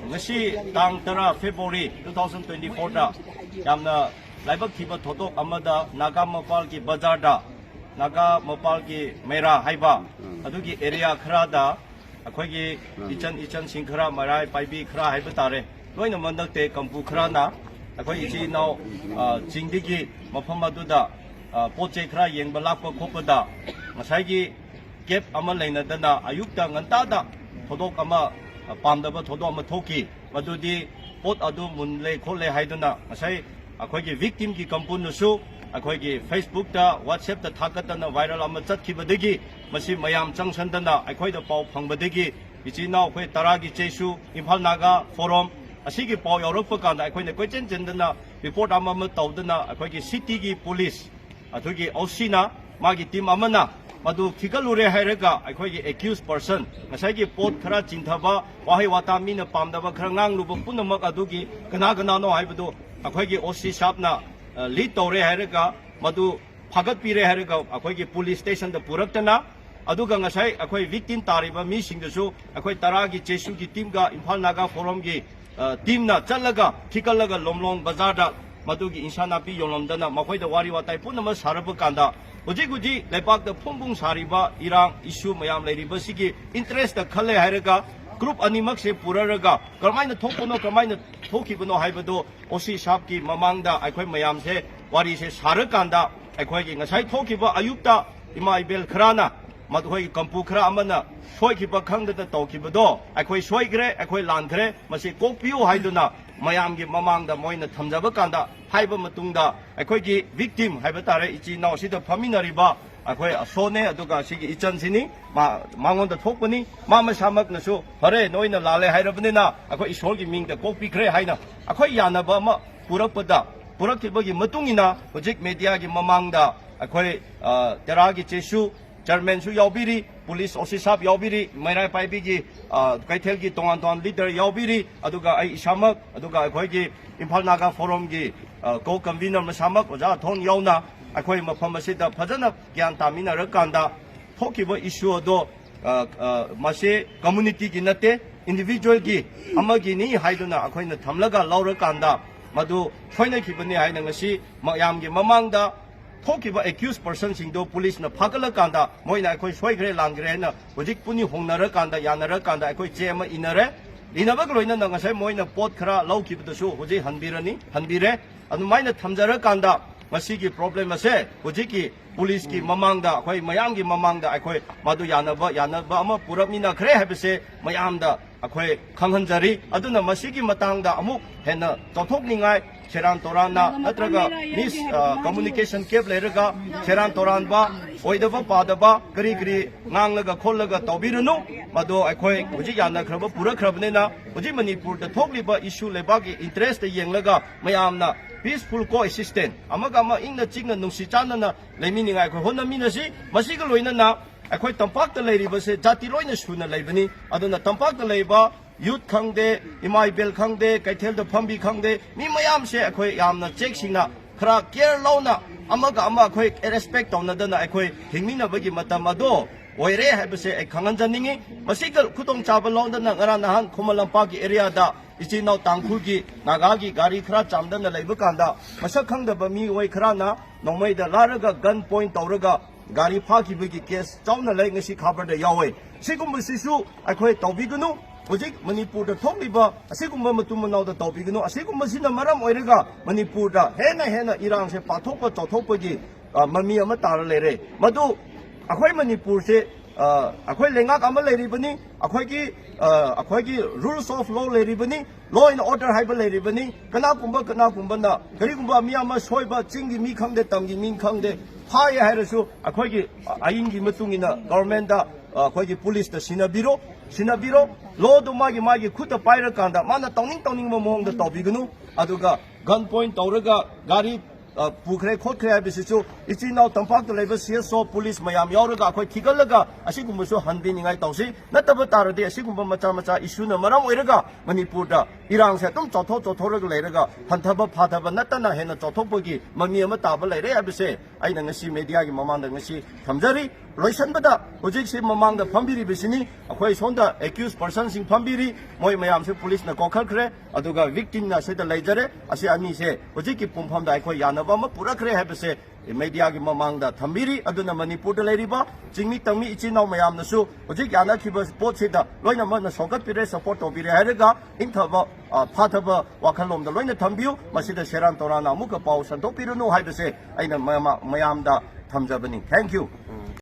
ngasi tang tara February 2024 da yamna laibak thiba thotok amada naga mapal ki bazar da naga mapal ki mera haiba adugi area khara da akhoi gi ichan singkhara marai paibi khara haiba tare loina mandak te kampu khara na akhoi ichi nau jingdigi mafam aduda poche khara yengba lakpa khopada ngasai gi gap ama leina dana ayukta nganta da thotok ama pamdaba thotok ama thoki madudi pot adu munle khole haiduna ngasai akhoi gi victim ki kampu nusu akhoi gi Facebook da WhatsApp da thakatana viral ama chatkibadagi masi mayam changsandana akhoi da pau phangbadagi ichi nau khoi taragi chesu Imphal Naga forum asigi pau yorokpa kanda akhoi ne koichen jendana report ama tawdana akhoi gi city gi police athugi ausina magi team amana madu thikalure hairaga akhoi gi accused person ngasai gi pot khara chinthaba wahai wata mina pamdaba khara ngangluba punamak adugi kana no haibadu akhoi gi OC shapna lead tore hairaga madu phagat pire hairaga akhoi gi police station da puraktana aduga ngasai akhoi victim tariba mi singdasu akhoi taragi chesu gi team ga Imphal Naga forum gi team na chalaga thikalaga lomlong bazar da madugi insana pi yolomdana makhoi da wari watai punama saraba kanda Uji lepak da pumbung sariba irang issue mayam leiriba sigi interest da khale hairaga group animak se puraraga karmaina thokpono karmaina thokibano haibado OC shap ki mamangda aikhoi mayam se wari se sarakanda aikhoi gi ngasai thokiba ayukta ima ibel khrana madhoi kampu khra amana soikiba khangda da tokibado aikhoi soigre aikhoi lankhre masi kokpiu haiduna mayam gi mamangda moina thamjaba kanda haiba matungda aikhoi gi victim haiba tare ichi naw sida phaminariba akhoi asone aduga sigi ichan sini mangon da thokpani mama samak nasu hare noina lale hairabnina akhoi isol gi ming da kokpi khre haina akhoi yanaba ma purakpada purakibagi matungina hojik media gi mamangda akhoi teragi chesu chairman su yaubiri police officer yaubiri mairai paibi gi kaithel gi tongan leader yaubiri aduga ai isamak aduga akhoi gi Imphal Naga forum gi co convener masamak oja thon yauna akhoi mafam asida phajana gyan tamina rakanda thokiba issue do mase community gi nate individual gi amagi ni haiduna akhoi na thamlaga laurakanda madu thoina khibani haina ngasi mayam gi mamangda thokiba accused person singdo police na phagala kanda moina akhoi soigre langre na hojik puni hongnara kanda yanara kanda akhoi chema inare inaba gloina na ngasai moina pot khara laukibdasu hojik hanbire adu maina thamjara kanda masigi problem ase hojiki police ki mamangda akhoi mayam gi mamangda akhoi madu yanaba ama puramina khre habse mayamda akhoi khanghanjari aduna masigi matangda amuk hena tothokningai Cheran Torana natraga mis communication cable leraga Cheran Toran ba oidaba padaba kari nganglaga khollaga tawbirunu mado akhoi huji yana khraba pura khrabnena huji Manipur da thokliba issue lebagi interest yenglaga mayamna peaceful coexistence amaga ama ingna chingna nungsi chanana leiminga akhoi honnamina si masiga loina na akhoi tampak ta leiriba se jati loina suna leibani aduna tampak ta leiba youth khangde imai bel khangde kaithel da phambi khangde mi mayam se akhoi yamna checksina khara care launa amaga ama akhoi respect tawna dana akhoi hingmina bagi matam ado oire habse ai khangan janingi masigal khutong chaba launa na ngara nahan khomalampa gi area da ichi naw tangkhul gi naga gi gari khara chamdana leiba kanda masak khangda ba mi oi khara na nongmai da laraga gun point tawraga gari phaki bagi case chawna lai ngasi khabar da yawe sigum sisu akhoi tawbigunu hojik Manipur da thokliba asigumba matumanaw da tawbigano asigumba sina maram oiraga Manipur da hena irang se pathokpa chawthokpa gi mami ama tar lere madu akhoi Manipur se akhoi lengak ama leribani akhoi gi rules of law leribani law and order haiba leribani kana kumba na gari kumba mi ama soiba chingi mi khangde tamgi mi khangde phai hairasu akhoi gi ain gi matungina government da akhoi gi police da sinabiro law do magi khuta paira kanda mana tawning mo da tawbiganu aduga gun point tawraga gari pukhre khotkre habisisu ichi naw tampak da leba CSO police mayam yauraga akhoi thigalaga asigumsu hanbiningai tawsi nataba tarade asigumba macha issue na maram oiraga Manipur da irang se tum chothoraga leiraga hanthaba phathaba natana hena chothokpagi mami ama taba leire habise aina ngasi media gi mamanda ngasi thamjari ꯂꯣꯏꯁꯟꯕꯗ ꯍꯧꯖꯤꯛꯁꯤ ꯃꯃꯥꯡꯗ ꯐꯝꯕꯤꯔꯤꯕꯁꯤꯅꯤ ꯑꯩꯈꯣꯏ ꯁꯣꯝꯗ ꯑꯦꯀ꯭ꯌꯨꯁ ꯄꯔꯁꯟꯁꯤꯡ ꯐꯝꯕꯤꯔꯤ ꯃꯣꯏ ꯃꯌꯥꯝꯁꯦ ꯄꯨꯂꯤꯁꯅ ꯀꯣꯛꯈꯠꯈ꯭ꯔꯦ ꯑꯗꯨꯒ ꯚꯤꯛꯇꯤꯝꯅ ꯁꯤꯗ ꯂꯩꯖꯔꯦ ꯑꯁꯤ ꯑꯅꯤꯁꯦ ꯍꯧꯖꯤꯛꯀꯤ ꯄꯨꯡꯐꯝꯗ ꯑꯩꯈꯣꯏ ꯌꯥꯅꯕ ꯑꯃ ꯄꯨꯔꯛꯈ꯭ꯔꯦ ꯍꯥꯏꯕꯁꯦ ꯃꯦꯗꯤꯌꯥꯒꯤ ꯃꯃꯥꯡꯗ ꯊꯝꯕꯤꯔꯤ ꯑꯗꯨꯅ ꯃꯅꯤꯄꯨꯔꯗ ꯂꯩꯔꯤꯕ ꯆꯤꯡꯃꯤ ꯇꯝꯃꯤ ꯏꯆꯤꯜ ꯏꯅꯥꯎ ꯃꯌꯥꯝꯅꯁꯨ ꯍꯧꯖꯤꯛ ꯌꯥꯅꯈꯤꯕ ꯄꯣꯠꯁꯤꯗ ꯂꯣꯏꯅꯃꯛꯅ ꯁꯧꯒꯠꯄꯤꯔꯦ ꯁꯄꯣꯔꯠ ꯇꯧꯕꯤꯔꯦ ꯍꯥꯏꯔꯒ ꯏꯪꯊꯕ ꯐꯥꯊꯕ ꯋꯥꯈꯜꯂꯣꯝꯗ ꯂꯣꯏꯅ ꯊꯝꯕꯤꯌꯨ ꯃꯁꯤꯗ ꯁꯦꯔꯥꯟ ꯇꯧꯔꯥꯟꯅ ꯑꯃꯨꯛꯀ ꯄꯥꯎ ꯁꯟꯗꯣꯛꯄꯤꯔꯨꯅꯨ ꯍꯥꯏꯕꯁꯦ ꯑꯩꯅ ꯃꯌꯥꯝꯗ ꯊꯝꯖꯕꯅꯤ ꯊꯦꯡꯛ ꯌꯨ